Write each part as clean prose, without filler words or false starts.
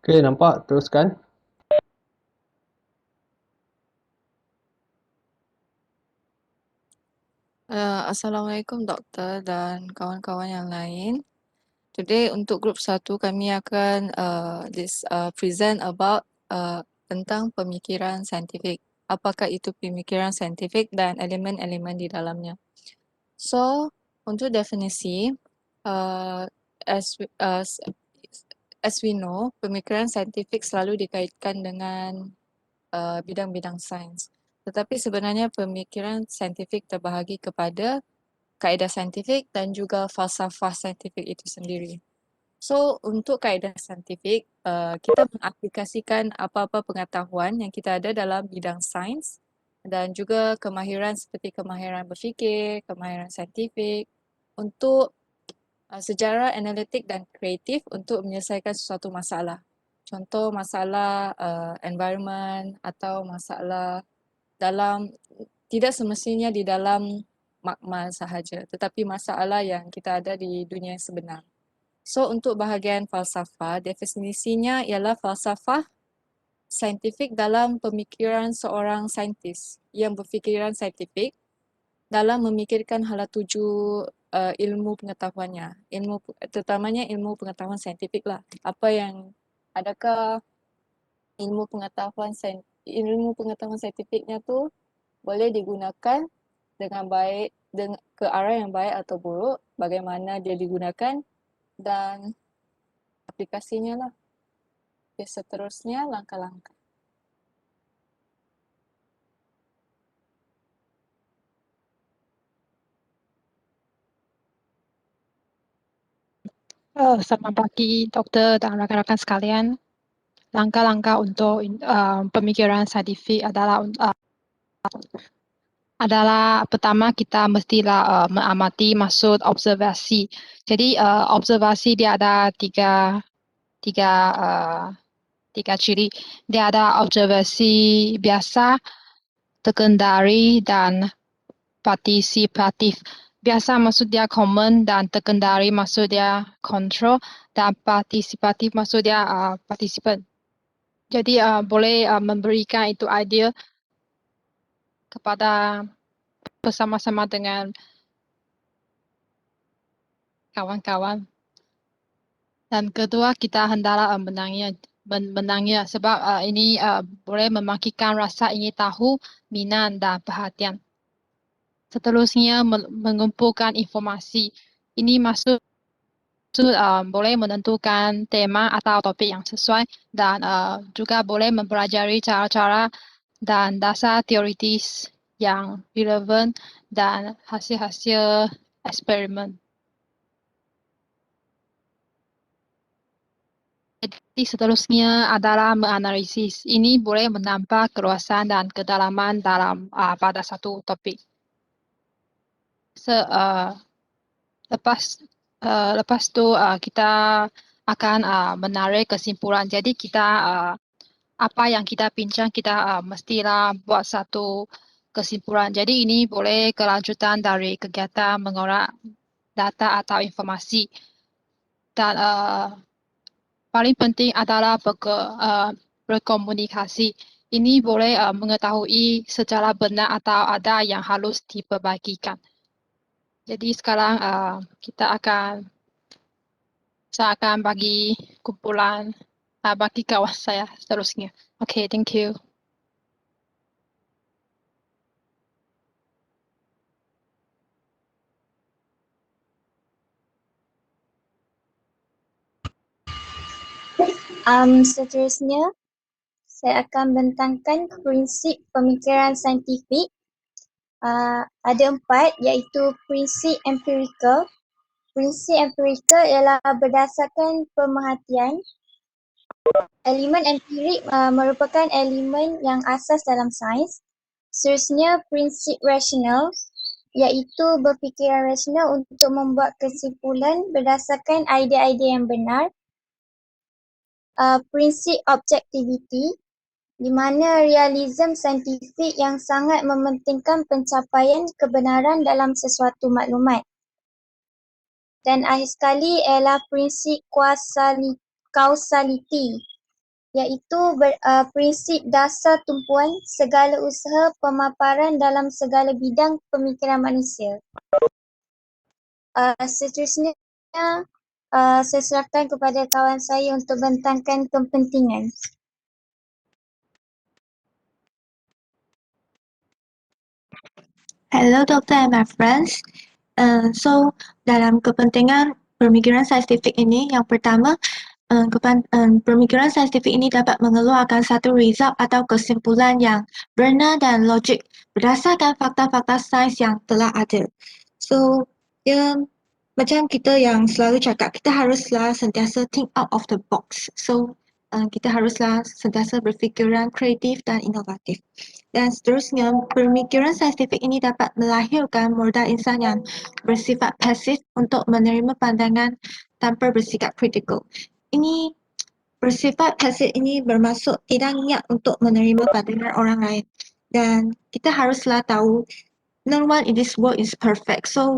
Okey, nampak? Teruskan. Assalamualaikum Doktor dan kawan-kawan yang lain. Today untuk grup 1 kami akan present about tentang pemikiran saintifik. Apakah itu pemikiran saintifik dan elemen-elemen di dalamnya. So, untuk definisi, uh, as, we- uh, s- as we know, pemikiran saintifik selalu dikaitkan dengan bidang-bidang sains. Tetapi sebenarnya pemikiran saintifik terbahagi kepada kaedah saintifik dan juga falsafah saintifik itu sendiri. So, untuk kaedah saintifik, kita mengaplikasikan apa-apa pengetahuan yang kita ada dalam bidang sains dan juga kemahiran seperti kemahiran berfikir, kemahiran saintifik untuk sejarah analitik dan kreatif untuk menyelesaikan sesuatu masalah. Contoh masalah environment atau masalah dalam tidak semestinya di dalam makmal sahaja, tetapi masalah yang kita ada di dunia sebenar. So, untuk bahagian falsafah, definisinya ialah falsafah saintifik dalam pemikiran seorang saintis yang berfikiran saintifik dalam memikirkan hala tuju ilmu pengetahuannya. Terutamanya ilmu pengetahuan saintifik lah. Adakah ilmu pengetahuan saintifiknya tu boleh digunakan dengan baik ke arah yang baik atau buruk, bagaimana dia digunakan dan aplikasinya lah. Okay, seterusnya langkah-langkah. Selamat pagi, dokter dan rakan-rakan sekalian. Langkah-langkah untuk pemikiran saintifik adalah pertama kita mestilah mengamati maksud observasi. Jadi observasi dia ada tiga ciri. Dia ada observasi biasa, terkendali dan partisipatif. Biasa maksud dia common dan terkendali maksud dia control dan partisipatif maksud dia participant. Jadi boleh memberikan itu idea kepada bersama-sama dengan kawan-kawan. Dan kedua kita hendaklah menangnya sebab ini boleh membangkitkan rasa ingin tahu, minat dan perhatian. Seterusnya mengumpulkan informasi. Ini maksud boleh menentukan tema atau topik yang sesuai dan juga boleh mempelajari cara-cara dan dasar teoritis yang relevan dan hasil-hasil eksperimen. Jadi seterusnya adalah menganalisis. Ini boleh menambah keluasan dan kedalaman dalam pada satu topik. Lepas tu kita akan menarik kesimpulan. Jadi kita apa yang kita bincang kita mestilah buat satu kesimpulan. Jadi ini boleh kelanjutan dari kegiatan mengorak data atau informasi. Dan paling penting adalah berkomunikasi. Ini boleh mengetahui secara benar atau ada yang harus diperbagikan. Jadi sekarang saya akan bagi kumpulan bagi kawan saya seterusnya. Okay, thank you. Seterusnya, saya akan bentangkan prinsip pemikiran saintifik. Ada 4 iaitu prinsip empirical. Prinsip empirical ialah berdasarkan pemerhatian. Elemen empirik merupakan elemen yang asas dalam sains. Seterusnya, prinsip rasional iaitu berfikiran rasional untuk membuat kesimpulan berdasarkan idea-idea yang benar. Prinsip objektiviti di mana realism saintifik yang sangat mementingkan pencapaian kebenaran dalam sesuatu maklumat. Dan akhir sekali ialah prinsip kausaliti iaitu prinsip dasar tumpuan segala usaha pemaparan dalam segala bidang pemikiran manusia. Seterusnya, saya serahkan kepada kawan saya untuk bentangkan kepentingan. Hello, Doctor and my friends. Dalam kepentingan pemikiran saintifik ini, yang pertama, pemikiran saintifik ini dapat mengeluarkan satu result atau kesimpulan yang benar dan logik berdasarkan fakta-fakta sains yang telah ada. So, macam kita yang selalu cakap, kita haruslah sentiasa think out of the box. So, kita haruslah sentiasa berfikiran kreatif dan inovatif. Dan seterusnya, pemikiran saintifik ini dapat melahirkan modal insan yang bersifat pasif untuk menerima pandangan tanpa bersikap kritikal. Ini bersifat pasif ini bermaksud tidak niat untuk menerima pandangan orang lain. Dan kita haruslah tahu, no one in this world is perfect. So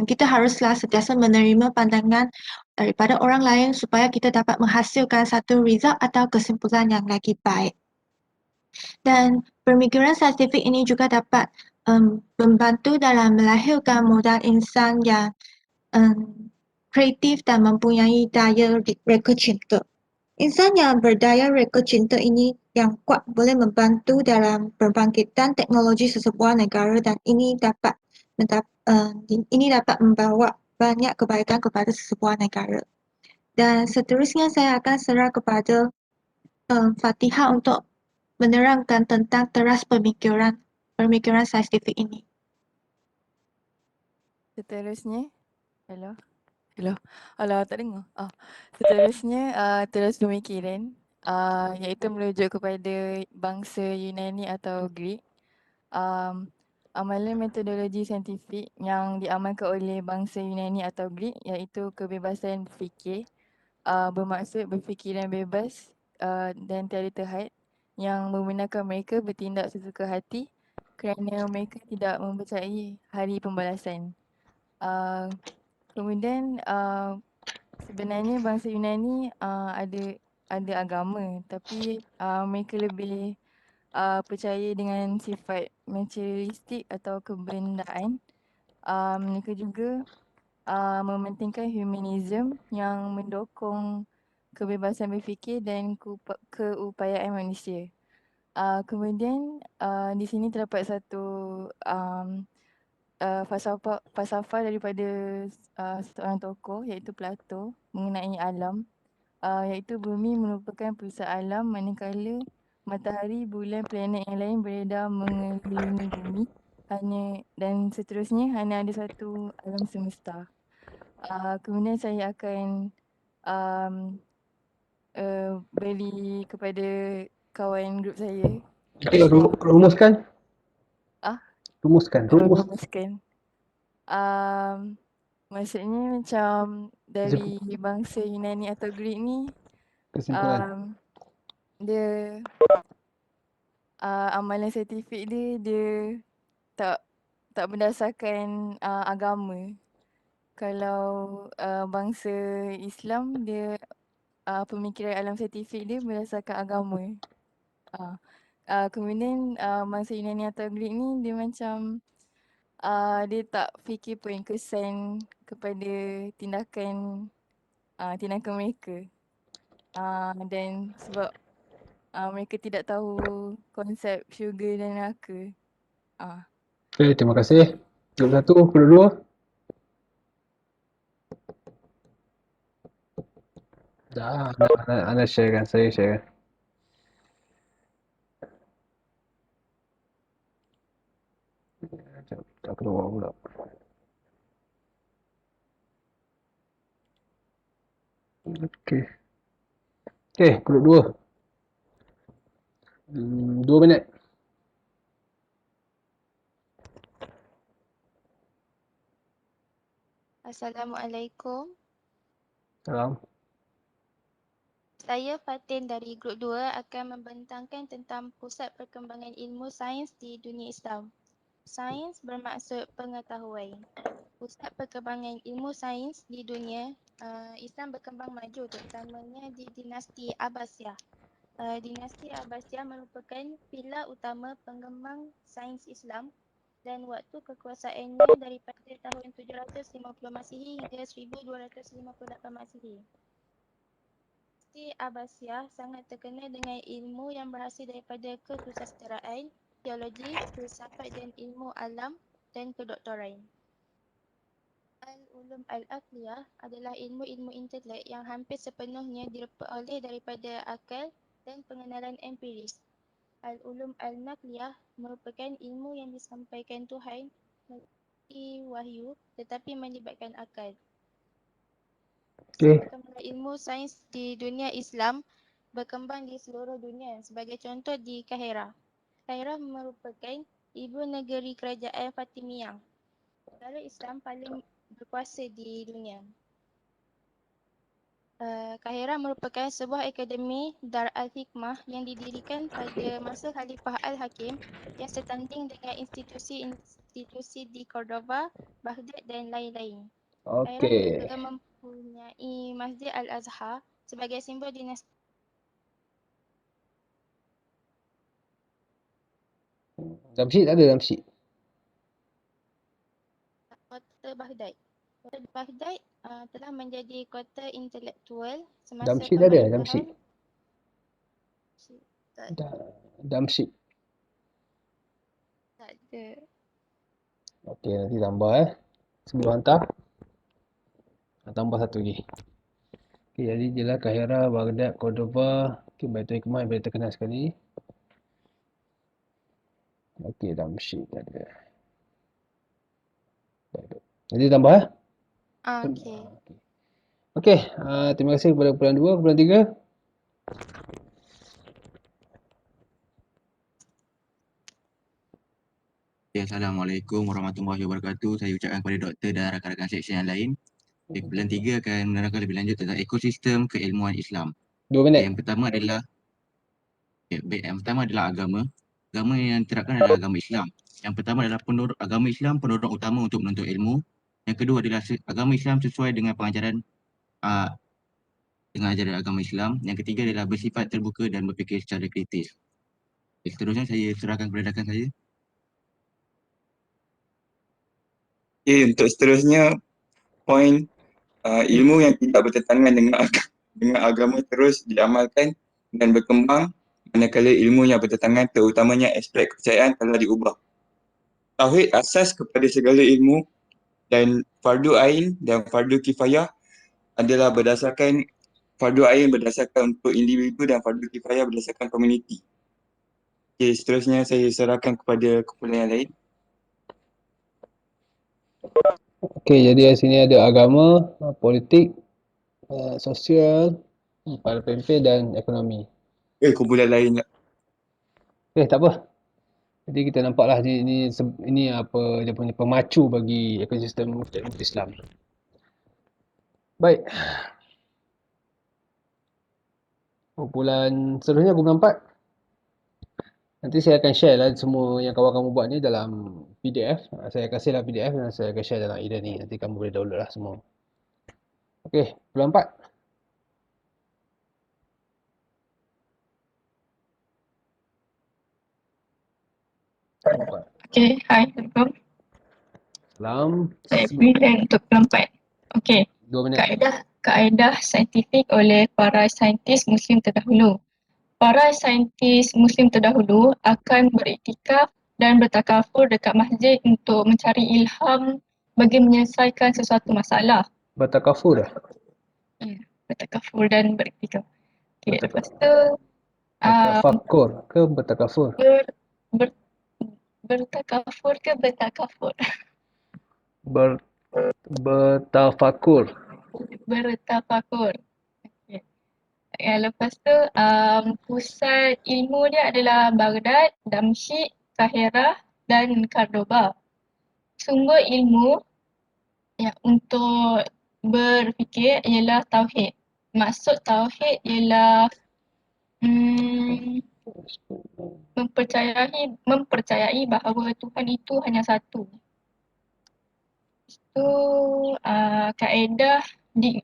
kita haruslah sentiasa menerima pandangan daripada orang lain supaya kita dapat menghasilkan satu result atau kesimpulan yang lagi baik. Dan pemikiran saintifik ini juga dapat membantu dalam melahirkan modal insan yang kreatif dan mempunyai daya reka cinta. Insan yang berdaya reka cinta ini yang kuat boleh membantu dalam perbangkitan teknologi sesebuah negara dan ini dapat membawa banyak kebaikan kepada sesebuah negara. Dan seterusnya saya akan serah kepada Fatihah untuk menerangkan tentang teras pemikiran saintifik ini. Seterusnya, hello. Alah, tak dengar. Seterusnya, teras pemikiran, iaitu merujuk kepada bangsa Yunani atau Greek. Amalan metodologi saintifik yang diamalkan oleh bangsa Yunani atau Greek iaitu kebebasan berfikir, bermaksud berfikiran bebas dan tiada terhad, yang membenarkan mereka bertindak sesuka hati kerana mereka tidak mempercayai hari pembalasan. Kemudian sebenarnya bangsa Yunani ada agama, tapi mereka lebih percaya dengan sifat materialistik atau kebendaan. Mereka juga mementingkan humanism yang mendukung kebebasan berfikir dan keupayaan manusia. Kemudian di sini terdapat satu falsafah daripada seorang tokoh iaitu Plato mengenai alam, iaitu bumi merupakan pusat alam manakala matahari, bulan, planet yang lain beredar mengelilingi bumi dan seterusnya hanya ada satu alam semesta. Kemudian saya akan beri kepada kawan grup saya. Okay, rumuskan. Rumuskan. Rumuskan. Maksudnya macam dari bangsa Yunani atau Greek ni, Kesimpulan. dia amalan saintifik dia tak berdasarkan agama. Kalau bangsa Islam dia pemikiran alam saintifik dia berdasarkan agama. Kemudian bangsa Yunani atau Greek ni dia macam dia tak fikir pun kesan kepada tindakan mereka. Dan sebab mereka tidak tahu konsep syurga dan neraka. Okay, terima kasih. Grup 1, grup 2. Dah, anda sharekan, saya sharekan. Tak keluar pula. Okay. Okay, grup 2. 2 minit. Assalamualaikum. Salam. Saya Fatin dari Grup 2 akan membentangkan tentang pusat perkembangan ilmu sains di dunia Islam. Sains bermaksud pengetahuan. pusat perkembangan ilmu sains di dunia, Islam berkembang maju terutamanya di dinasti Abbasiyah. Dinasti Abbasiyah merupakan pilar utama pengembang sains Islam dan waktu kekuasaannya daripada tahun 750 Masihi hingga 1258 Masihi. Dinasti Abbasiyah sangat terkenal dengan ilmu yang berhasil daripada kesusasteraan, teologi, filsafat dan ilmu alam dan kedoktoran. Al-Ulum Al-Aqliyah adalah ilmu-ilmu intelek yang hampir sepenuhnya diperoleh daripada akal dan pengenalan empiris. Al-Ulum Al-Naqliyah merupakan ilmu yang disampaikan Tuhan melalui wahyu tetapi melibatkan akal. Okey. Perkembangan ilmu sains di dunia Islam berkembang di seluruh dunia. Sebagai contoh di Kahirah. Kahirah merupakan ibu negeri kerajaan Fatimiyah. Negara Islam paling berkuasa di dunia. Kahirah merupakan sebuah akademi Dar al-Hikmah yang didirikan pada masa Khalifah Al-Hakim yang setanding dengan institusi-institusi di Cordoba, Baghdad dan lain-lain. Kahirah Okey. juga mempunyai Masjid Al-Azhar sebagai simbol dinasti Damsyid ada Damsyid. kota Baghdad. Kota Baghdad telah menjadi kota intelektual semasa Damsyid ada pemerintahan Damsyid. Damsyid. tak ada. Okey, nanti tambah sebelum hantar. Tambah satu lagi. Okey, jadi jelas Kahirah, Baghdad, Cordoba. Okey, Baitul Hikmah yang paling terkenal sekali. Okey, Damsyid ada. Jadi tambah Okey. Okey, terima kasih kepada kumpulan 2, kumpulan 3. Ya, Assalamualaikum warahmatullahi wabarakatuh. Saya ucapkan kepada doktor dan rakan-rakan seksyen yang lain. Kumpulan 3 akan menerangkan lebih lanjut tentang ekosistem keilmuan Islam. 2 minit. Yang pertama adalah agama. Agama yang diterapkan adalah agama Islam. Yang pertama adalah agama Islam pendorong utama untuk menuntut ilmu. Yang kedua adalah agama Islam sesuai dengan pengajaran dengan ajaran agama Islam. Yang ketiga adalah bersifat terbuka dan berfikir secara kritis. Seterusnya saya serahkan kepada rakan saya. Okey, untuk seterusnya poin ilmu yang tidak bertentangan dengan agama terus diamalkan dan berkembang, manakala ilmu yang bertentangan terutamanya aspek kepercayaan telah diubah. Tauhid asas kepada segala ilmu dan fardu ain dan fardu kifayah adalah berdasarkan fardu ain berdasarkan untuk individu dan fardu kifayah berdasarkan komuniti. Okey, seterusnya saya serahkan kepada kumpulan yang lain. Okey, jadi di sini ada agama, politik, sosial, parlimen dan ekonomi. Kumpulan lain lah. Tak apa. Jadi kita nampaklah ini apa dia punya pemacu bagi ekosistem Islam. Baik. Kumpulan seterusnya kumpulan 4. Nanti saya akan share lah semua yang kawan kamu buat ni dalam PDF. Saya kasihlah PDF dan saya akan share dalam e-learning. Nanti kamu boleh download lah semua. Okey, kumpulan 4. Okey, hai, Assalamualaikum. Salam. Saya present untuk kelompok. Okey, 2 minit. kaedah saintifik oleh para saintis Muslim terdahulu. Para saintis Muslim terdahulu akan beriktikaf dan bertakafur dekat masjid untuk mencari ilham bagi menyelesaikan sesuatu masalah. Bertakafur dah. Ya, bertakafur dan beriktikaf. Okey, lepas tu Bertafakur ke bertakafur? bertakafur ke bertakafur? Bertafakur. Bertafakur. Okay. Lepas tu pusat ilmu dia adalah Baghdad, Damsyik, Kahirah dan Cordoba. Sumber ilmu untuk berfikir ialah tauhid. Maksud tauhid ialah mempercayai bahawa Tuhan itu hanya satu. tu kaedah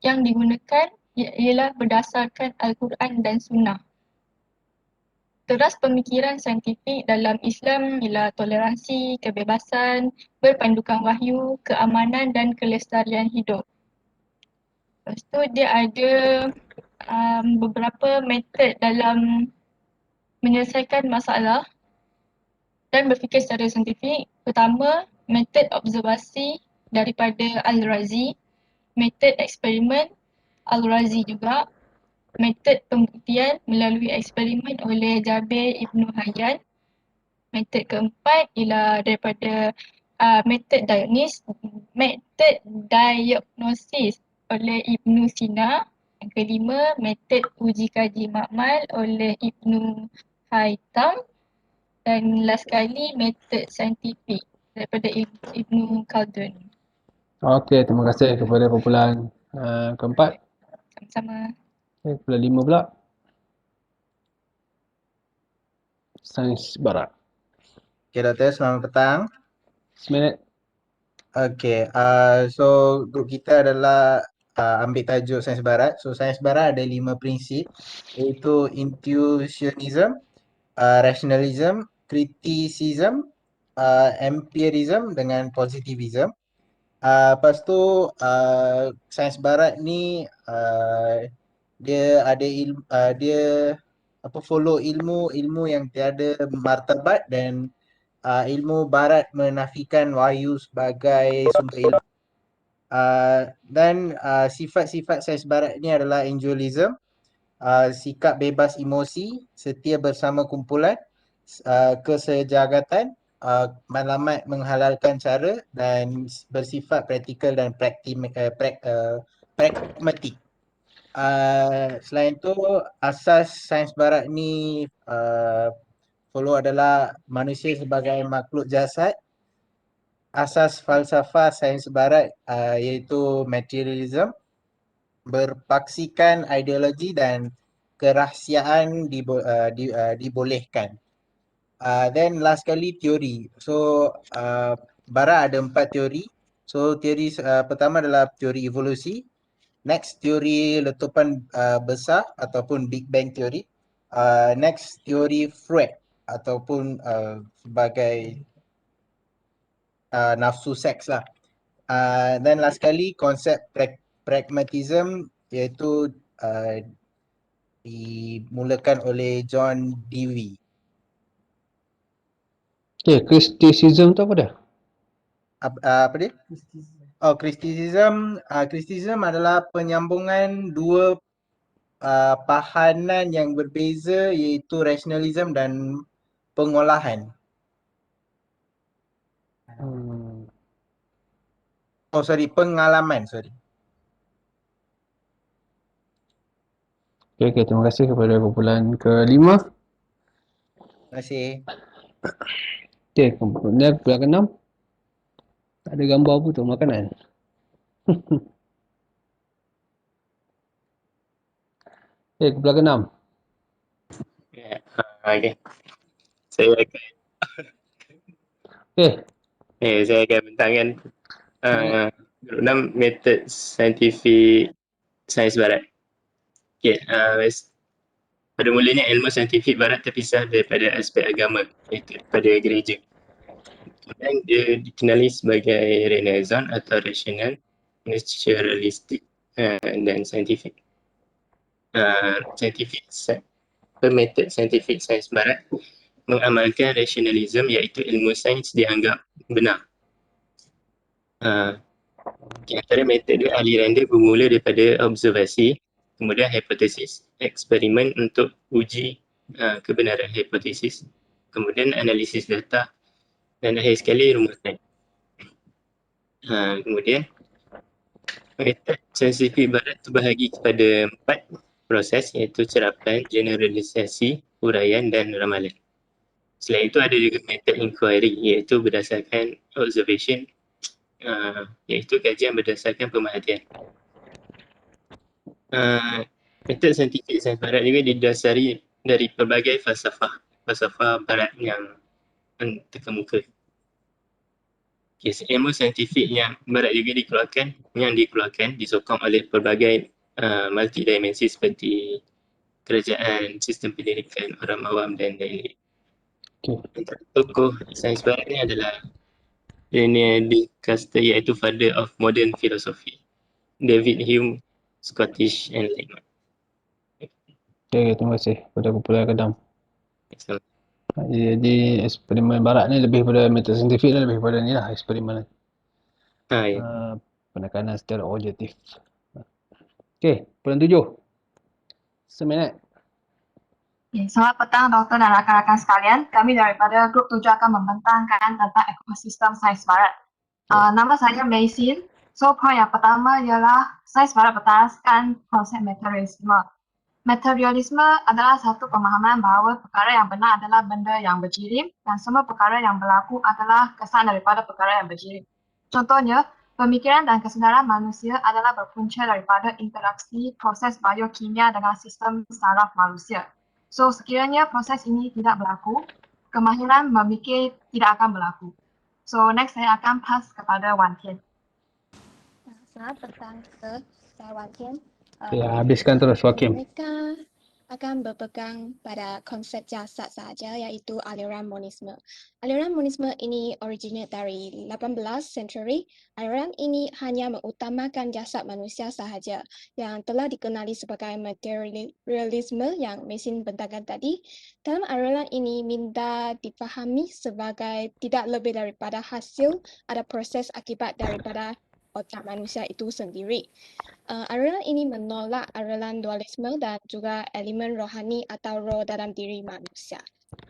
yang digunakan ialah berdasarkan Al-Quran dan Sunnah. Teras pemikiran saintifik dalam Islam ialah toleransi, kebebasan, berpandukan wahyu, keamanan dan kelestarian hidup. Lepas tu dia ada beberapa metod dalam menyelesaikan masalah dan berfikir secara saintifik. Pertama, metod observasi daripada Al-Razi, metod eksperimen Al-Razi juga, metod pembuktian melalui eksperimen oleh Jabir Ibn Hayyan. Metod keempat ialah daripada metod diagnosis oleh Ibn Sina. Yang kelima, metod uji kaji makmal oleh Ibn Haytham. Dan last sekali, metod saintifik daripada Ibn Khaldun. Okey, terima kasih kepada kumpulan keempat. Sama-sama. Kumpulan 5 pula. Sains Barat. Okay, Doktor, selamat petang. 1 minit. Okay, so grup kita adalah ambil tajuk Sains Barat. So Sains Barat ada 5 prinsip, iaitu intuitionism, rationalism, criticism, empirism dengan positivism. Lepas tu Sains Barat ni dia ada dia follow ilmu yang tiada martabat dan ilmu barat menafikan wahyu sebagai sumber ilmu. Dan sifat-sifat sains barat ni adalah individualism, sikap bebas emosi, setia bersama kumpulan, kesejagatan, matlamat menghalalkan cara dan bersifat praktikal dan pragmatik. Selain tu, asas sains barat ni follow adalah manusia sebagai makhluk jasad. Asas falsafah sains barat iaitu materialism, berpaksikan ideologi dan kerahsiaan dibolehkan. Then last kali teori. So barat ada 4 teori. So teori pertama adalah teori evolusi. Next, teori letupan besar ataupun Big Bang teori. Next, teori Freud ataupun sebagai nafsu seks lah. Dan last kali konsep pragmatism iaitu dimulakan oleh John Dewey. Okay, criticism tu apa dah? Apa dia? Oh, criticism. Criticism adalah penyambungan dua pahanan yang berbeza iaitu rationalism dan pengolahan. Oh sorry, pengalaman, sorry. Okay, terima kasih kepada kumpulan ke-5. Terima kasih. Okay, kumpulan ke-6. Ada gambar apa tu? Makanan. Okay, kumpulan ke-6. Okay. Saya akan bentangkan grup 6 metod saintifik sains barat. Okay, pada mulanya ilmu saintifik barat terpisah daripada aspek agama, iaitu daripada gereja. Kemudian dia dikenali sebagai Renaissance atau rasional, naturalistik dan saintifik. Metod saintifik sains barat mengamalkan rasionalisme iaitu ilmu sains dianggap benar. Antara metod dia, aliran dia bermula daripada observasi, kemudian hipotesis, eksperimen untuk uji kebenaran hipotesis, kemudian analisis data dan akhir sekali rumusan. Kemudian metod saintifik barat terbahagi kepada 4 proses iaitu cerapan, generalisasi, huraian dan ramalan. Selain itu ada juga metod inquiry iaitu berdasarkan observation, iaitu kajian berdasarkan pemerhatian. Metod saintifik sains barat juga didasari dari pelbagai falsafah barat yang terkemuka. Kes ilmu saintifik yang barat juga dikeluarkan disokong oleh pelbagai multidimensi seperti kerajaan, sistem pendidikan, orang awam dan lain-lain. Tokoh sains barat ni adalah Rene Descartes, iaitu father of modern philosophy. David Hume, Scottish Enlightenment. Okay, terima kasih kepada kumpulan Kadam. Excellent. Jadi eksperimen barat ni lebih pada metod saintifik dan lebih pada ni lah eksperimen Ya. penekanan secara objektif. Okey, kumpulan 7. Seminit. Selamat petang doktor dan rakan-rakan sekalian. Kami daripada grup 7 akan membentangkan tentang ekosistem sains barat. Nama saya Maysin. So, poin yang pertama ialah sains barat bertaraskan konsep materialisme. Materialisme adalah satu pemahaman bahawa perkara yang benar adalah benda yang berjirim dan semua perkara yang berlaku adalah kesan daripada perkara yang berjirim. Contohnya, pemikiran dan kesedaran manusia adalah berpunca daripada interaksi proses biokimia dengan sistem saraf manusia. So, sekiranya proses ini tidak berlaku, kemahiran memikir tidak akan berlaku. So, next saya akan pass kepada Wan Tian. Selamat petang ke saya Wan Tian. Ya, habiskan terus Wakim. Mereka akan berpegang pada konsep jasad sahaja iaitu aliran monisme. Aliran monisme ini originate dari 18 century. Aliran ini hanya mengutamakan jasad manusia sahaja yang telah dikenali sebagai materialisme yang Maysin bentangkan tadi. Dalam aliran ini minda difahami sebagai tidak lebih daripada hasil ada proses akibat daripada otak manusia itu sendiri. Aliran ini menolak aliran dualisme dan juga elemen rohani atau roh dalam diri manusia.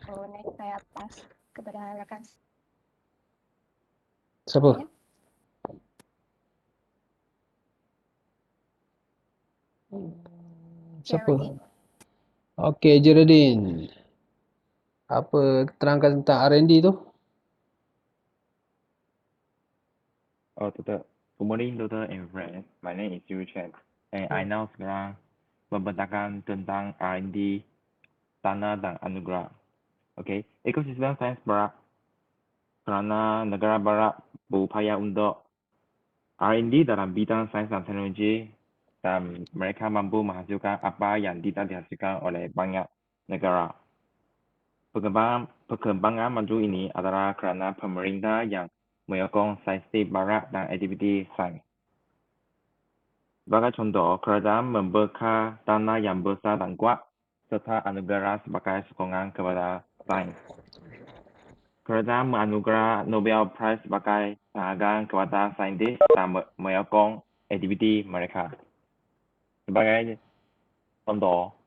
So, next saya pass kepada rakan. Siapa? Siapa? Okey, Geraldine. Apa terangkan tentang R&D tu? Doctor. Good morning, Doctor and friends. My name is Yu Chen, and I now sekarang membentangkan tentang R&D tanah dan anugerah. Okay, ekosistem sains barat kerana negara barat berupaya untuk R&D dalam bidang sains dan teknologi dan mereka mampu menghasilkan apa yang tidak dihasilkan oleh banyak negara. Perkembangan maju ini adalah kerana pemerintah yang menyokong saintis barat dan aktiviti sains. Sebagai contoh, kerajaan membekal dana yang besar dan kuat serta anugerah sebagai sokongan kepada sains. Kerajaan menganugerah Nobel Prize sebagai penghargaan kepada saintis dan menyokong aktiviti mereka. Sebagai contoh,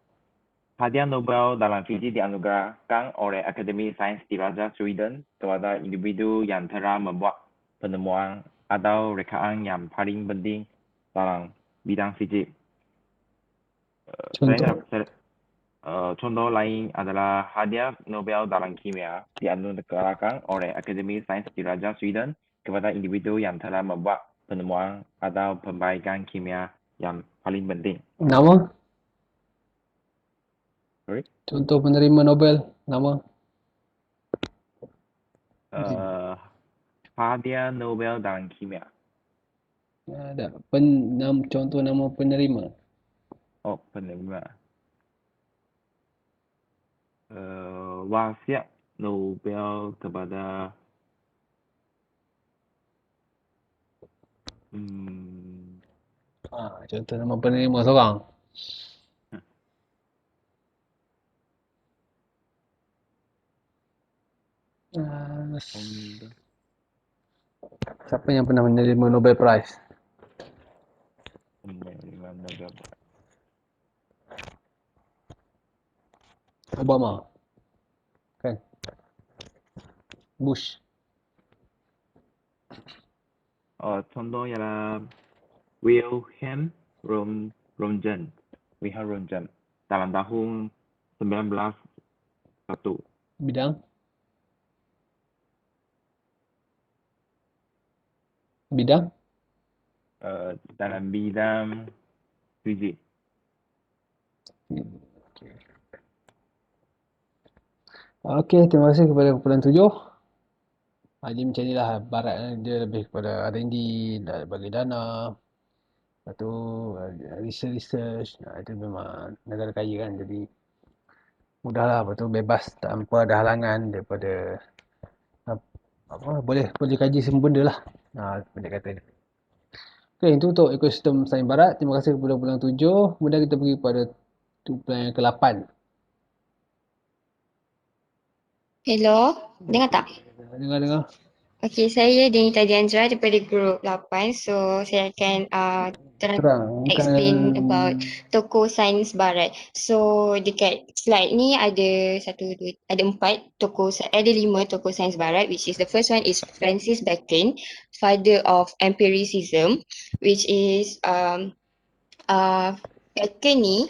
hadiah Nobel dalam fisik dianugerahkan oleh Akademi Sains di Raja Sweden kepada individu yang telah membuat penemuan atau rekaan yang paling penting dalam bidang fisik. Contoh lain adalah hadiah Nobel dalam kimia dianugerahkan oleh Akademi Sains di Raja Sweden kepada individu yang telah membuat penemuan atau perbaikan kimia yang paling penting. Nama? Sorry? Contoh penerima Nobel, nama? Hadiah Nobel dalam kimia. Ada contoh nama penerima. Oh, penerima. Wasiat Nobel kepada contoh nama penerima seorang. Siapa yang pernah menerima Nobel Prize? Obama. Kan? Bush. Contoh ialah Wilhelm Röntgen dalam tahun 1901. Bidang? Bidang? Dalam bidang fizik. Okey, terima kasih kepada kumpulan 7. Dia macam ni lah, barat dia lebih kepada R&D, bagi dana, lepas tu research, itu memang negara kaya kan, jadi mudah lah, lepas tu bebas tanpa ada halangan daripada boleh kaji semua benda lah, pendek kata ni. Okay, itu untuk ekosistem sains barat. Terima kasih kepada bulan 7. Kemudian kita pergi kepada bulan yang ke-8. Hello, dengar tak? Dengar. Okey, saya Denita Diandra daripada grup 8. So, saya akan explain about tokoh sains barat. So, dekat slide ni ada 5 tokoh sains barat, which is the first one is Francis Bacon, father of empiricism, which is Bacon ni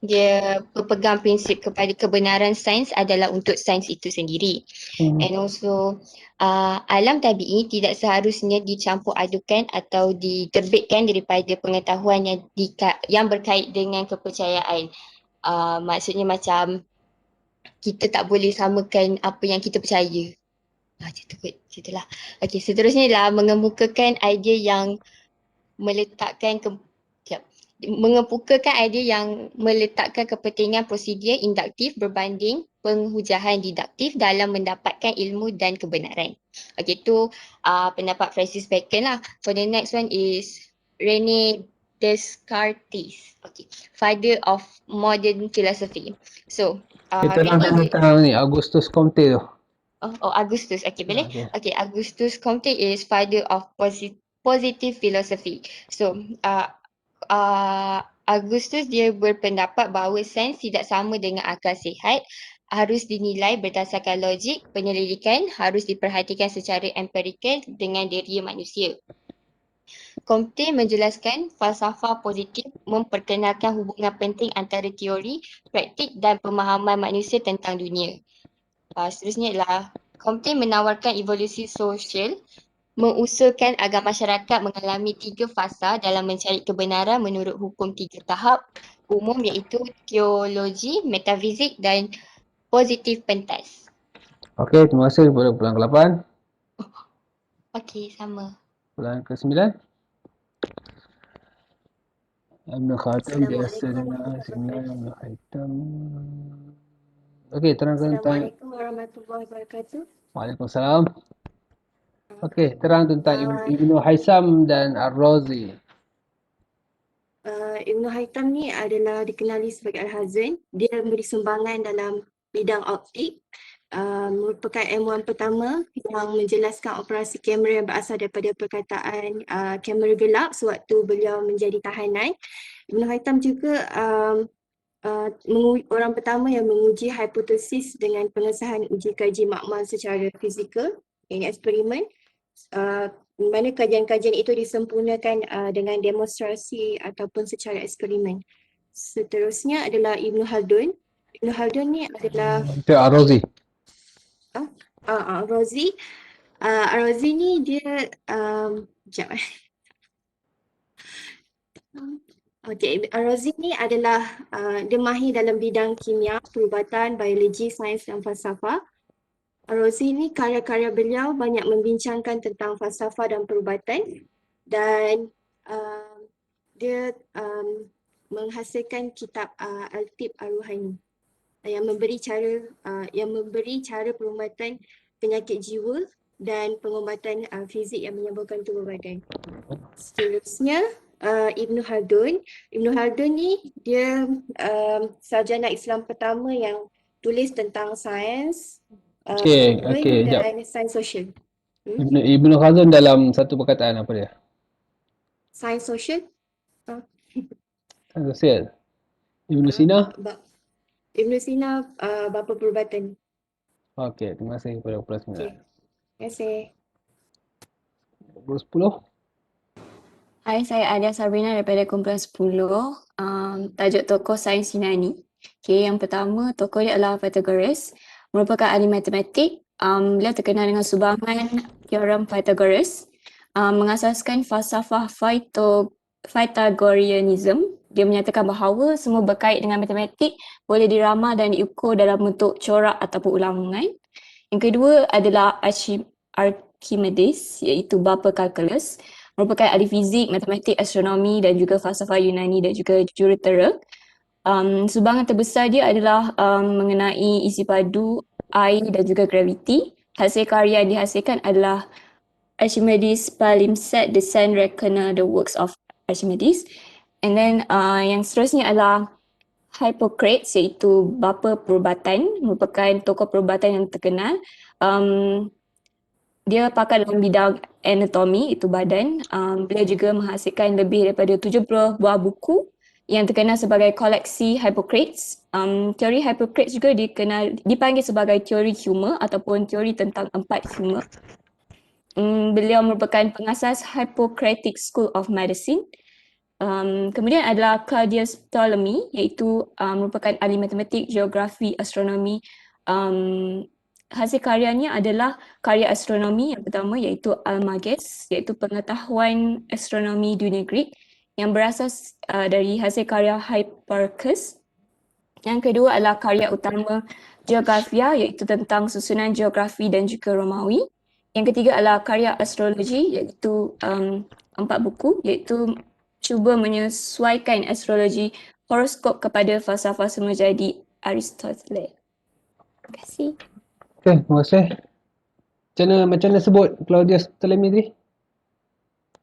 dia berpegang prinsip kepada kebenaran sains adalah untuk sains itu sendiri. And also alam tabi'i tidak seharusnya dicampur adukan atau diterbitkan daripada pengetahuan yang berkait dengan kepercayaan. Maksudnya macam kita tak boleh samakan apa yang kita percaya. Macam Okey, seterusnya adalah mengemukakan idea yang mengemukakan idea yang meletakkan kepentingan prosedur induktif berbanding penghujahan diduktif dalam mendapatkan ilmu dan kebenaran. Okey, itu pendapat Francis Bacon lah. For the next one is René Descartes. Okay, father of modern philosophy. So, Kita tentang ni Augustus Comte tu. Augustus. Okay, boleh? Okay, Augustus Comte is father of positive philosophy. So, Augustus dia berpendapat bahawa sains tidak sama dengan akal sihat, harus dinilai berdasarkan logik, penyelidikan harus diperhatikan secara empirikal dengan diri manusia. Comte menjelaskan falsafah positif memperkenalkan hubungan penting antara teori, praktik dan pemahaman manusia tentang dunia. Seterusnya adalah Comte menawarkan evolusi sosial, mengusulkan agar masyarakat mengalami 3 fasa dalam mencari kebenaran menurut hukum 3 tahap umum, iaitu teologi, metafizik dan positif pentas. Okey, terima kasih kepada bulan ke-8. Okey, sama. Bulan ke-9. Ibn Khatam biasa dengar Ibn Khatam. Okey, terangkan tentang. Assalamualaikum warahmatullahi wabarakatuh. Waalaikumsalam. Okey, terang tentang Ibnu Haysam dan Ar-Razi. Ibn Haytham ni adalah dikenali sebagai Al-Hazan. Dia memberi sumbangan dalam bidang optik. Merupakan ilmuwan pertama yang menjelaskan operasi kamera yang berasal daripada perkataan kamera gelap sewaktu beliau menjadi tahanan. Ibn Haytham juga orang pertama yang menguji hipotesis dengan pengesahan uji kaji makmal secara fizikal, yang eksperimen. Mana kajian-kajian itu disempurnakan dengan demonstrasi ataupun secara eksperimen. Seterusnya adalah Ibn Khaldun. Ibn Khaldun ni adalah Ar-Razi. Ar-Razi. Ar-Razi ni dia sekejap. Okey, Ar-Razi ni adalah dia mahir dalam bidang kimia, perubatan, biologi, sains dan falsafah. Ar-Razi ni karya-karya beliau banyak membincangkan tentang falsafah dan perubatan, dan dia menghasilkan kitab Al-Tib Ar-Ruhani yang memberi cara perubatan penyakit jiwa dan pengobatan fizik yang menyembuhkan tubuh badan. Seterusnya Ibn Khaldun. Ibn Khaldun ni dia sarjana Islam pertama yang tulis tentang sains, dan sains sosial. Ibn Khaldun dalam satu perkataan apa dia? Sains sosial. Sains sosial. Ibn Sina? Ibn Sina bapa perubatan. Okey, terima kasih kepada kumpulan 9. Terima kasih. 10. Hai, saya Adia Sabrina daripada kumpulan 10. Tajuk tokoh sains Yunani. Okay, yang pertama, tokoh dia adalah Pythagoras. Merupakan ahli matematik. Beliau terkenal dengan sumbangan teorem Pythagoras. Mengasaskan falsafah Pythagoreanism. Dia menyatakan bahawa semua berkait dengan matematik boleh diramal dan diukur dalam bentuk corak ataupun ulangan. Yang kedua adalah Archimedes iaitu bapa kalkulus, merupakan ahli fizik, matematik, astronomi dan juga falsafah Yunani dan juga jurutera. Sumbangan terbesar dia adalah mengenai isi padu, air dan juga graviti. Hasil karya yang dihasilkan adalah Archimedes Palimpsest, The Sun Reckoner, The Works of Archimedes. And then yang seterusnya adalah Hippocrates iaitu bapa perubatan, merupakan tokoh perubatan yang terkenal. Dia pakar dalam bidang anatomi, itu badan. Beliau juga menghasilkan lebih daripada 70 buah buku yang terkenal sebagai koleksi Hippocrates. Teori Hippocrates juga dipanggil sebagai teori humor ataupun teori tentang 4 humor. Beliau merupakan pengasas Hippocratic School of Medicine. Kemudian adalah Claudius Ptolemy iaitu merupakan ahli matematik, geografi, astronomi. Hasil karyanya adalah karya astronomi yang pertama iaitu Almagest iaitu pengetahuan astronomi dunia Greek yang berasas dari hasil karya Hipparchus. Yang kedua adalah karya utama Geographia iaitu tentang susunan geografi dan juga Romawi. Yang ketiga adalah karya astrologi iaitu 4 buku iaitu cuba menyesuaikan astrologi horoskop kepada falsafah semajadi Aristoteles. Terima kasih. Okay, terima kasih. Macam mana sebut Claudius Ptolemy tadi?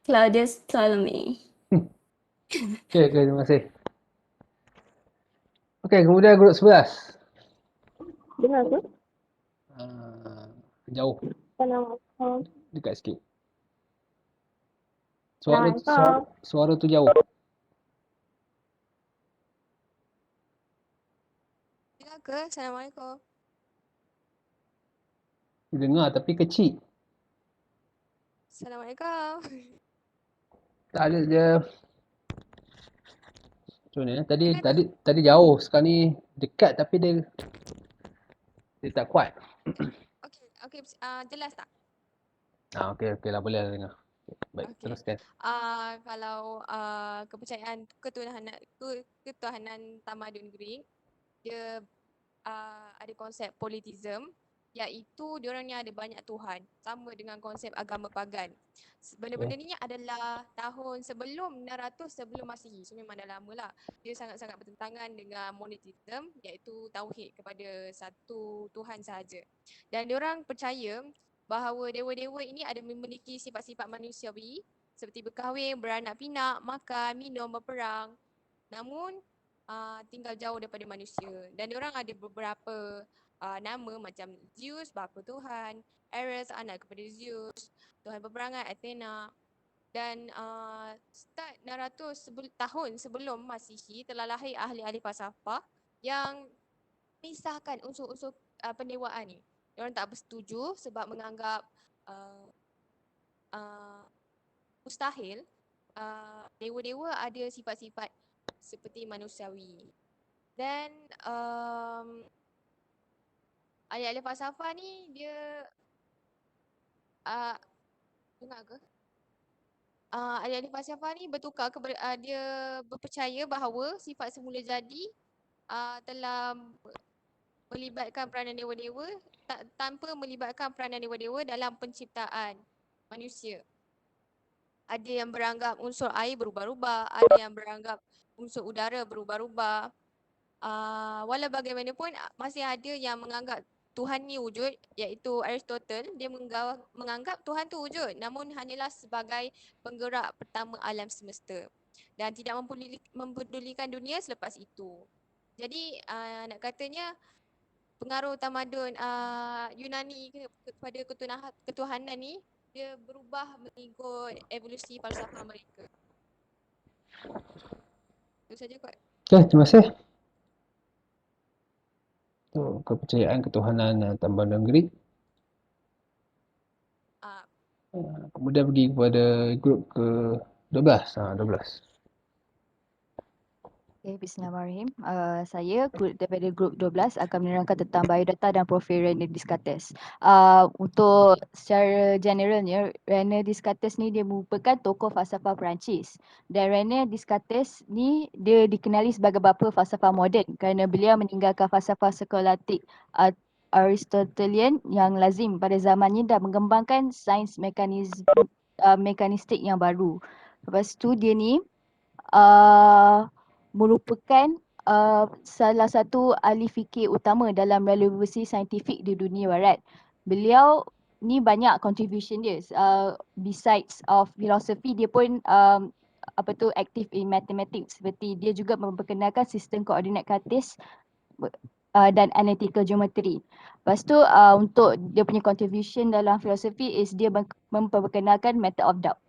Claudius Ptolemy. Okay, terima kasih. Okay, kemudian grup 11. Dengar ke? Jauh, Assalamualaikum. dekat sikit. Assalamualaikum. Suara tu jauh. Dengar ke? Assalamualaikum. Dengar tapi kecil. Assalamualaikum. Tak ada je. Macam mana? Tadi jauh, sekarang ni dekat tapi dia tak kuat. Okey, jelas tak? Okey lah, boleh lah dengar. Baik, Okey. teruskan. Kalau kepercayaan ketuhanan tamadun Greek, dia ada konsep politism, iaitu diorang ni ada banyak tuhan, sama dengan konsep agama pagan. Benda-benda ni adalah tahun sebelum 600 sebelum Masihi, so memang dah lama lah. Dia sangat-sangat bertentangan dengan monotheism, iaitu tauhid kepada satu Tuhan sahaja. Dan diorang percaya bahawa dewa-dewa ini ada memiliki sifat-sifat manusiawi seperti berkahwin, beranak pinak, makan, minum, berperang. Namun tinggal jauh daripada manusia. Dan diorang ada beberapa nama macam Zeus, bapa Tuhan, Ares, anak kepada Zeus, Tuhan peperangan Athena. Dan start 600 tahun sebelum Masihi telah lahir ahli-ahli falsafah yang memisahkan unsur-unsur pendewaan ni. Diorang tak bersetuju sebab menganggap mustahil dewa-dewa ada sifat-sifat seperti manusiawi. Dan ahli-ahli falsafah ni dia dengar ke? Ahli-ahli falsafah ni bertukar dia berpercaya bahawa sifat semula jadi telah melibatkan peranan dewa-dewa tanpa melibatkan peranan dewa-dewa dalam penciptaan manusia. Ada yang beranggap unsur air berubah-ubah, ada yang beranggap unsur udara berubah-ubah. Walau bagaimanapun masih ada yang menganggap Tuhan ni wujud, iaitu Aristotle. Dia menganggap Tuhan tu wujud, namun hanyalah sebagai penggerak pertama alam semesta dan tidak mempedulikan dunia selepas itu. Jadi nak katanya pengaruh tamadun Yunani kepada ketuhanan ni dia berubah mengikut evolusi falsafah mereka. Itu saja kot. Okay, terima kasih. Tu kepercayaan ketuhanan tamadun Greek. Kemudian pergi kepada grup ke-12. 12. Okay, Bismillahirrahmanirrahim. Saya daripada grup 12 akan menerangkan tentang biodata dan profil René Descartes. Untuk secara generalnya, René Descartes ni dia merupakan tokoh falsafah Perancis. Dan René Descartes ni dia dikenali sebagai bapa falsafah moden kerana beliau meninggalkan falsafah skolatik Aristotelian yang lazim pada zamannya dan mengembangkan sains mekanistik yang baru. Lepas tu dia ni merupakan salah satu ahli fikir utama dalam revolusi saintifik di dunia barat. Beliau ni banyak contribution dia. Besides of philosophy, dia pun aktif in mathematics, seperti dia juga memperkenalkan sistem koordinat kartis dan analytical geometry. Lepas tu untuk dia punya contribution dalam filosofi is dia memperkenalkan method of doubt.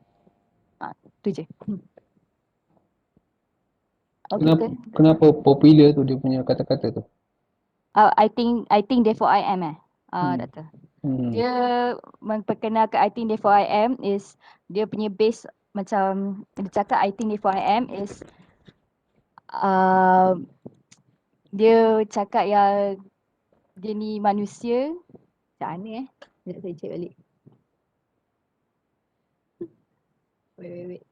Tu je. Okay ke? Kenapa popular tu dia punya kata-kata tu? I think therefore I am doktor. Dia memperkenalkan I think therefore I am is dia punya base macam dia cakap I think therefore I am is dia cakap yang dia ni manusia macam mana Sekejap saya check balik. Wait.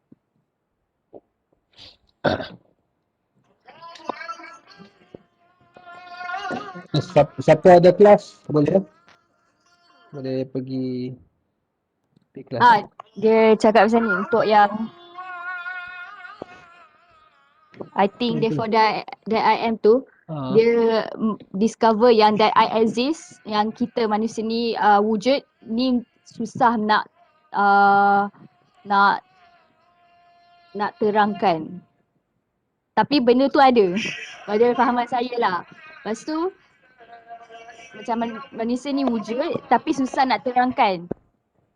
Siapa ada kelas boleh pergi kelas. Dia cakap macam ni untuk yang I think therefore that I am tu dia discover yang that I exist, yang kita manusia ni wujud ni susah nak terangkan. Tapi benda tu ada. Pada fahaman saya lah. Lepas tu macam manusia ni wujud tapi susah nak terangkan.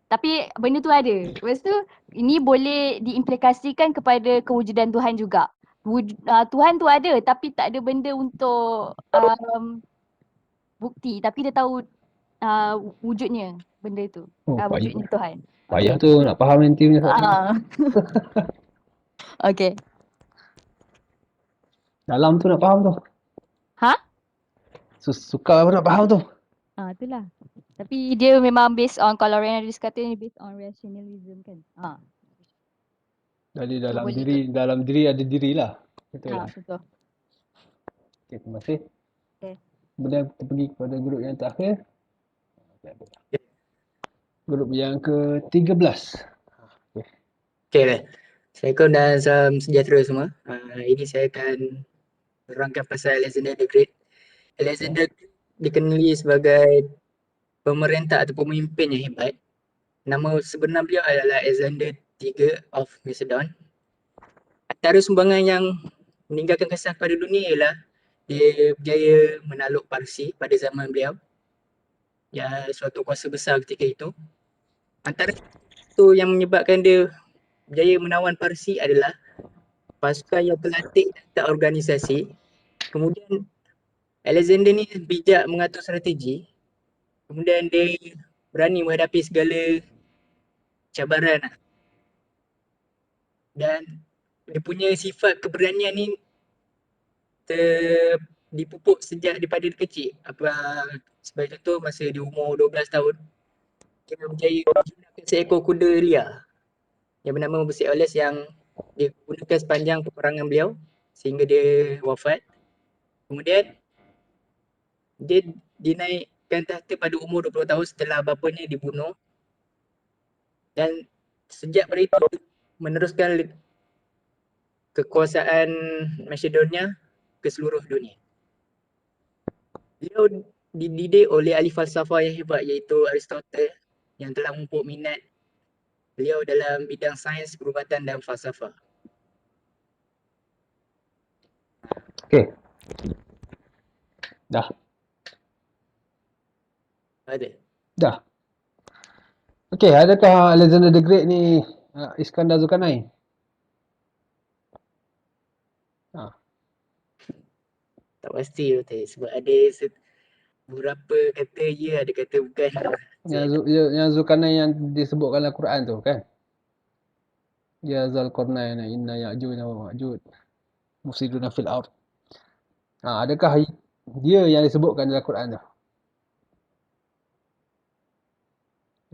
Tapi benda tu ada. Lepas tu ini boleh diimplikasikan kepada kewujudan Tuhan juga. Tuhan tu ada tapi tak ada benda untuk bukti, tapi dia tahu wujudnya benda tu. Wujudnya Tuhan. Payah tu nak faham nanti punya soalan. Okay. Dalam tu nak faham tu. Suka apa nak faham tu. Itulah. Tapi dia memang based on, kalau Reynolds kata ni based on rationalism kan. Jadi dalam diri ada dirilah. Betul lah. Betul. Okay, terima kasih. Okay. Kemudian kita pergi kepada grup yang terakhir. Grup yang ke-13. Okay. Assalamualaikum dan salam sejahtera semua. Ini saya akan terangkan pasal Alexander the Great. Alexander dikenali sebagai pemerintah atau pemimpin yang hebat. Nama sebenar beliau adalah Alexander III of Macedon. Antara sumbangan yang meninggalkan kesan pada dunia ialah dia berjaya menakluk Parsi pada zaman beliau. Ya, suatu kuasa besar ketika itu. Antara itu yang menyebabkan dia berjaya menawan Parsi adalah pasukan yang terlatih dan terorganisasi. Kemudian Alexander ni bijak mengatur strategi. Kemudian dia berani menghadapi segala cabaran. Dan dia punya sifat keberanian ni dipupuk sejak daripada dia kecil. Sebagai contoh masa dia umur 12 tahun, dia berjaya menggunakan seekor kuda liar yang bernama Persepolis yang dia gunakan sepanjang peperangan beliau sehingga dia wafat. Kemudian dia dinaikkan tahta pada umur 20 tahun setelah bapanya dibunuh. Dan sejak pada itu meneruskan kekuasaan Macedonia ke seluruh dunia. Beliau dididik oleh ahli falsafah yang hebat iaitu Aristotle yang telah memupuk minat beliau dalam bidang sains, perubatan dan falsafah. Okey. Dah. Dah. Okey, adakah Alexander the Great ni Iskandar Zulkarnain? Tak pasti betul sebab ada beberapa kata ya, ada kata bukan. Yang Zulkarnain yang disebutkan dalam Quran tu kan? Ya Zulkarnain inna ya'juj wa ma'juj mufsiduna fil ard. Adakah dia yang disebutkan dalam Quran tu?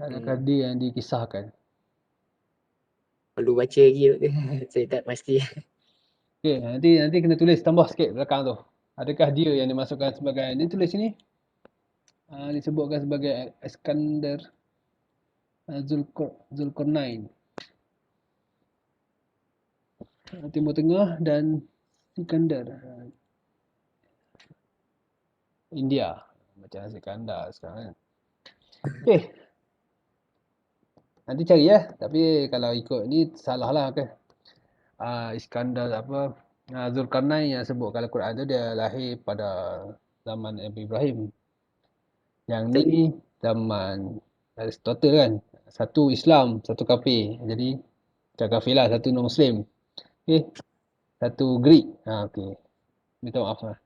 Adakah dia yang dikisahkan? Perlu baca lagi. Saya tak pasti. Okey, nanti kena tulis tambah sikit belakang tu. Adakah dia yang dimasukkan sebagai, dia tulis sini. disebutkan sebagai Iskandar Zulkarnain. Timur Tengah dan Sikandar India. Macam Sikandar sekarang kan. Okey. Nanti cari ya. Tapi kalau ikut ni salah lah kan. Iskandar Zulkarnain yang sebut kalau Quran tu dia lahir pada zaman Nabi Ibrahim. Yang ni zaman Aristotle kan. Satu Islam, satu kafir. Jadi bukan kafir lah, satu non-Muslim. Okey. Satu Greek. Okey. Minta maaf lah.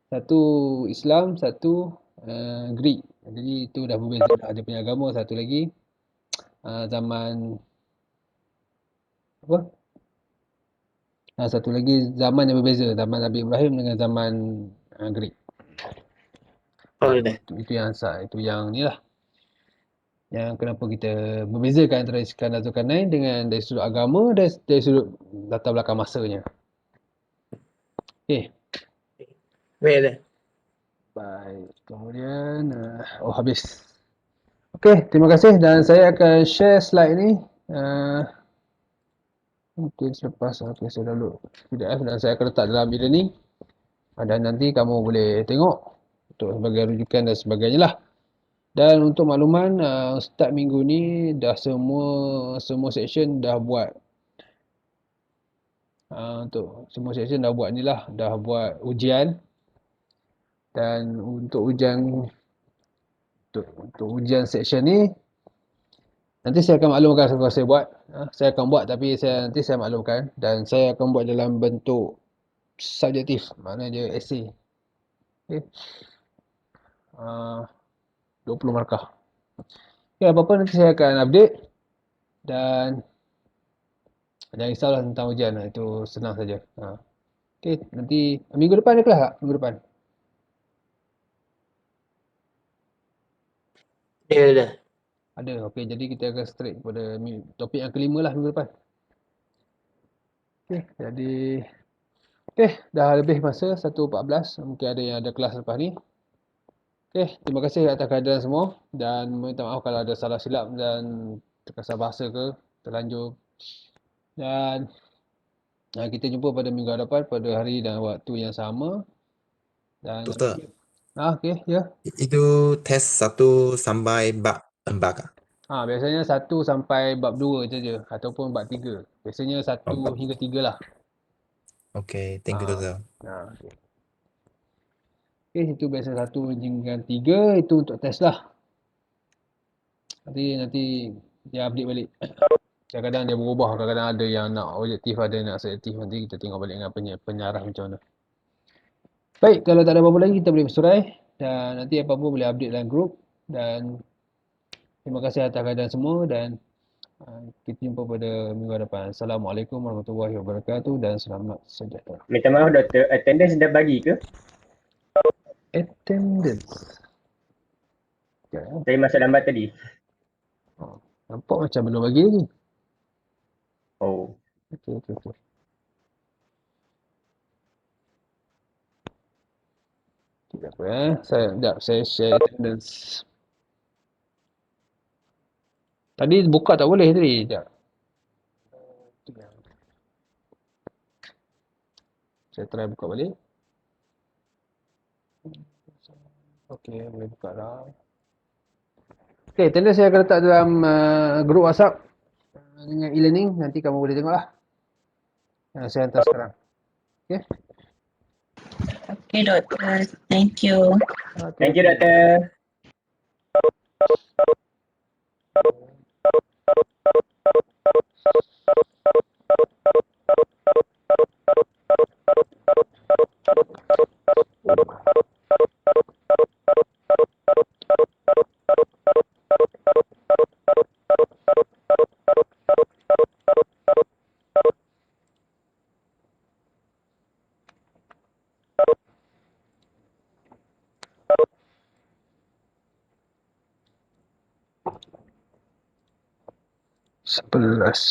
Satu Islam, satu Greek. Jadi itu dah berbeza dah dia punya agama. Satu lagi zaman apa? Satu lagi zaman yang berbeza, zaman Nabi Ibrahim dengan zaman Greek. Itu yang sah, itu yang ni lah. Yang kenapa kita membezakan antara Iskandar Zulkarnain dengan dari sudut agama dan dari sudut latar belakang masanya. Okey. Baik. Baik. Kemudian habis. Okey, terima kasih dan saya akan share slide ni. Mungkin selepas saya download PDF dan saya akan letak dalam e-learning. Dan nanti kamu boleh tengok untuk sebagai rujukan dan sebagainya lah. Dan untuk makluman, start minggu ni dah semua section dah buat untuk semua section dah buat ni lah, dah buat ujian. Dan untuk ujian section ni nanti saya akan maklumkan kalau saya buat. Saya akan buat tapi nanti saya maklumkan dan saya akan buat dalam bentuk subjektif, maknanya dia essay. Okay. 20 markah. Okay, apa-apa nanti saya akan update dan jangan risaulah tentang ujian, itu senang saja. Okay, nanti minggu depan ada kelas tak? Minggu depan? Ya, dah. Ada, okey. Jadi kita akan straight pada topik yang kelima lah minggu depan. Okey, jadi dah lebih masa 1.14. Mungkin ada yang ada kelas lepas ni. Okey, terima kasih atas kehadiran semua dan minta maaf kalau ada salah silap dan terkasar bahasa ke, terlanjur. Dan kita jumpa pada minggu hadapan pada hari dan waktu yang sama. Dan Doktor, okey, ya. itu test 1 sampai bab 4 kah? Biasanya 1 sampai bab 2 saja ataupun bab 3. Biasanya 1 hingga 3 lah. Okey, thank you doktor. Okey. Okey, itu biasa 1 hingga 3 itu untuk test lah. Nanti dia update balik. Kadang-kadang dia berubah, kadang-kadang ada yang nak objektif, ada yang nak selektif. Nanti kita tengok balik dengan penyarah macam mana. Baik, kalau tak ada apa-apa lagi kita boleh bersurai dan nanti apa-apa boleh update dalam grup dan terima kasih atas kehadiran semua dan kita jumpa pada minggu depan. Assalamualaikum warahmatullahi wabarakatuh dan selamat sejahtera. Minta maaf doktor, attendance dah bagi ke? Attendance. Saya masuk lambat tadi. Nampak macam belum bagi lagi. Oh. Okey. Tidak apa saya share attendance. Tadi buka tak boleh tadi. Sekejap. Saya try buka balik. Okey, boleh buka dah. Okey, attendance saya akan letak dalam grup WhatsApp dengan e-learning. Nanti kamu boleh tengoklah. Saya hantar sekarang. Okey. Okay, doktor. Thank you. Thank you doktor. Sebelas.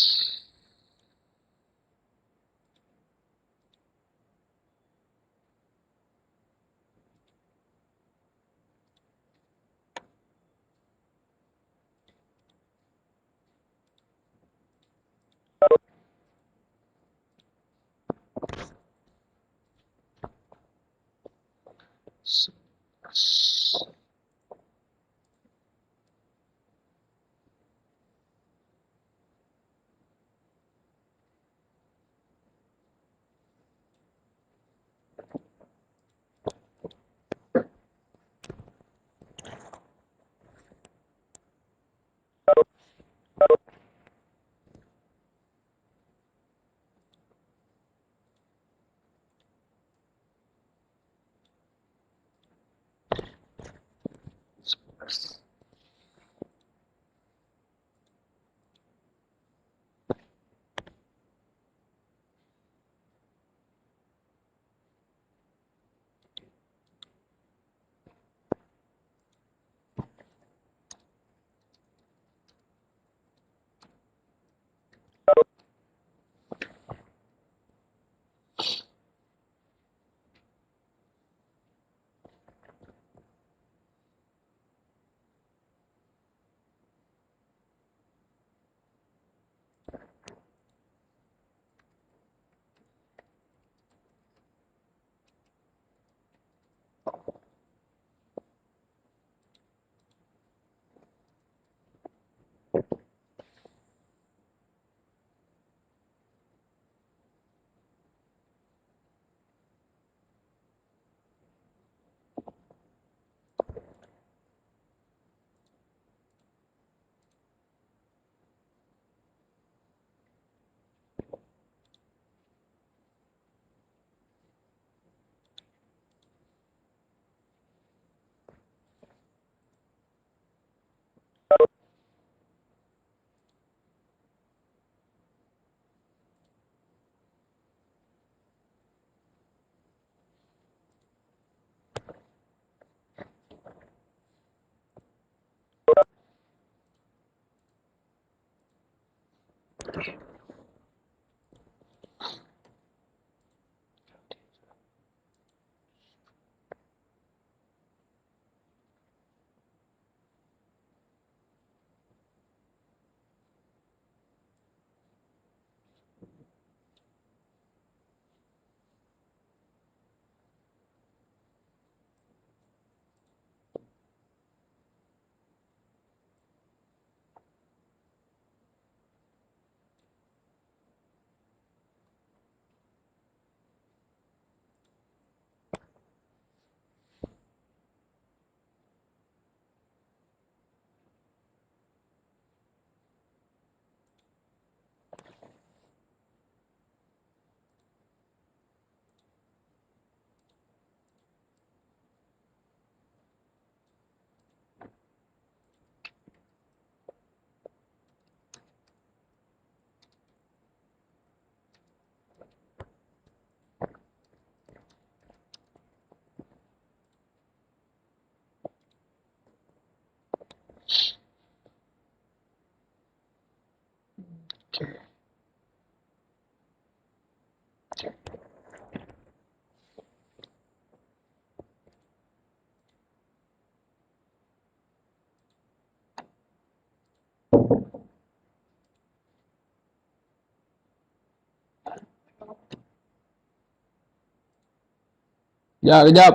Kejap, kejap.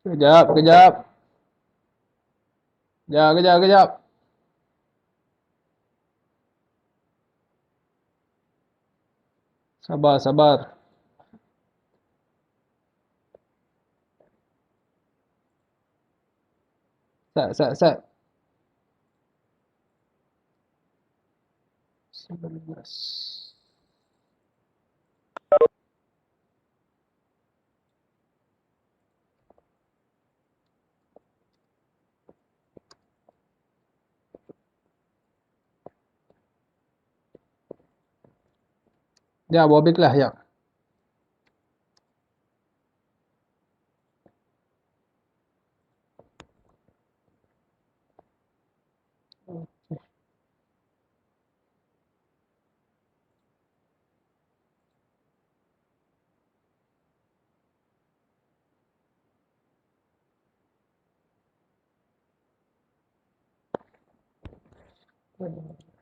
Kejap, kejap. Kejap, kejap, kejap. Sabar, sabar. Sat. 19. Ya, buat habis kelas, ya. Thank you.